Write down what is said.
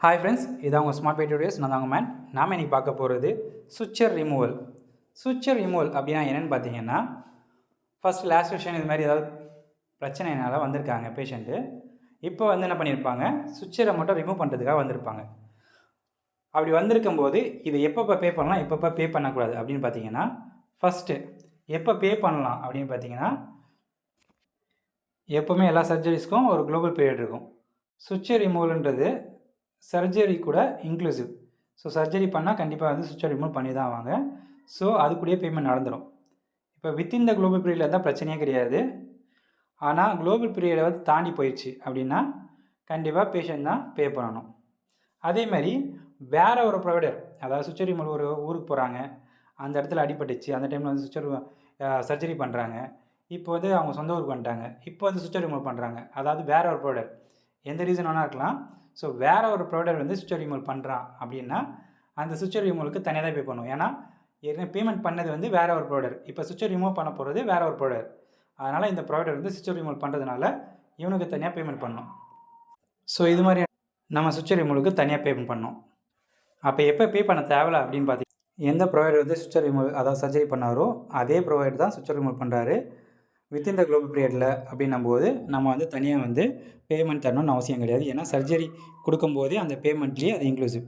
Hi friends, இதான் உங்கள் smart by today's. நான் தாங்க மேன். நாம் இன்றைக்கி பார்க்க போகிறது சுவிட்சர் ரிமூவல். சுவிட்சர் ரிமூவல் அப்படின்னா என்னென்னு பார்த்தீங்கன்னா, ஃபஸ்ட் லாஸ்ட் செஷன் இது மாதிரி ஏதாவது பிரச்சனைனால வந்திருக்காங்க பேஷண்ட்டு. இப்போ வந்து என்ன பண்ணியிருப்பாங்க, சுவிட்சரை மட்டும் ரிமூவ் பண்ணுறதுக்காக வந்திருப்பாங்க. அப்படி வந்திருக்கும்போது இதை எப்பப்போ பே பண்ணலாம், எப்பப்போ பே பண்ணக்கூடாது அப்படின்னு பார்த்தீங்கன்னா, ஃபஸ்ட்டு எப்போ பே பண்ணலாம் அப்படின்னு பார்த்தீங்கன்னா, எப்போவுமே எல்லா சர்ஜரிஸ்க்கும் ஒரு குளோபல் பீரியட் இருக்கும். சுவிட்சர் ரிமூவல்ன்றது சர்ஜரி கூட இன்க்ளூசிவ். ஸோ சர்ஜரி பண்ணால் கண்டிப்பாக வந்து சுவிட்சை ரிமூவ் பண்ணி தான் ஆவாங்க. ஸோ அதுக்குள்ளேயே பேமெண்ட் நடந்துடும். இப்போ வித்தின் த குளோபல் பீரியடில் இருந்தால் பிரச்சனையே கிடையாது. ஆனால் குளோபல் பீரியடை வந்து தாண்டி போயிடுச்சு அப்படின்னா கண்டிப்பாக பேஷண்ட் தான் பே பண்ணணும். அதேமாதிரி வேறு ஒரு ப்ரொவைடர், அதாவது சுவிட்சை ரிமூவல் ஒரு ஊருக்கு போகிறாங்க, அந்த இடத்துல அடிபட்டுச்சு, அந்த டைமில் வந்து சுவிட்சர் சர்ஜரி பண்ணுறாங்க. இப்போ வந்து அவங்க சொந்த ஊருக்கு வந்துட்டாங்க, இப்போ வந்து சுவிட்சை ரிமூவ் பண்ணுறாங்க. அதாவது வேறு ஒரு ப்ரொவைடர், எந்த ரீசன் வேணால் இருக்கலாம். ஸோ வேறு ஒரு ப்ரொவைடர் வந்து சுவிட்சர் ரிமூவல் பண்ணுறான் அப்படின்னா அந்த சுவிட்சர் ரிமூவலுக்கு தனியாக தான் பே பண்ணுவோம். ஏன்னா ஏற்கனவே பேமெண்ட் பண்ணது வந்து வேறு ஒரு ப்ரொவைடர், இப்போ சுவிட்சர் ரிமூவ் பண்ண போகிறது வேறு ஒரு ப்ரொவைடர். அதனால் இந்த ப்ரொவைடர் வந்து சுவிட்சர் ரிமூவல் பண்ணுறதுனால இவனுக்கு தனியாக பேமெண்ட் பண்ணணும். ஸோ இது மாதிரி நம்ம சுவிட்சர் ரிமூவலுக்கு தனியாக பேமெண்ட் பண்ணோம். அப்போ எப்போ பே பண்ண தேவையில்ல அப்படின்னு பார்த்தீங்கன்னா, எந்த ப்ரொவைடர் வந்து சுவிட்சர் ரிமூவல் அதாவது சர்ஜரி பண்ணாரோ அதே ப்ரொவைடர் தான் சுவிட்சர் ரிமூவல் பண்ணுறாரு வித்தின் த குளோபல் பீரியடில் அப்படின்னும்போது நம்ம வந்து தனியாக வந்து பேமெண்ட் தரணும்னு அவசியம் கிடையாது. ஏன்னா சர்ஜரி கொடுக்கும்போதே அந்த பேமெண்ட்லேயே அது இன்க்ளூசிவ்.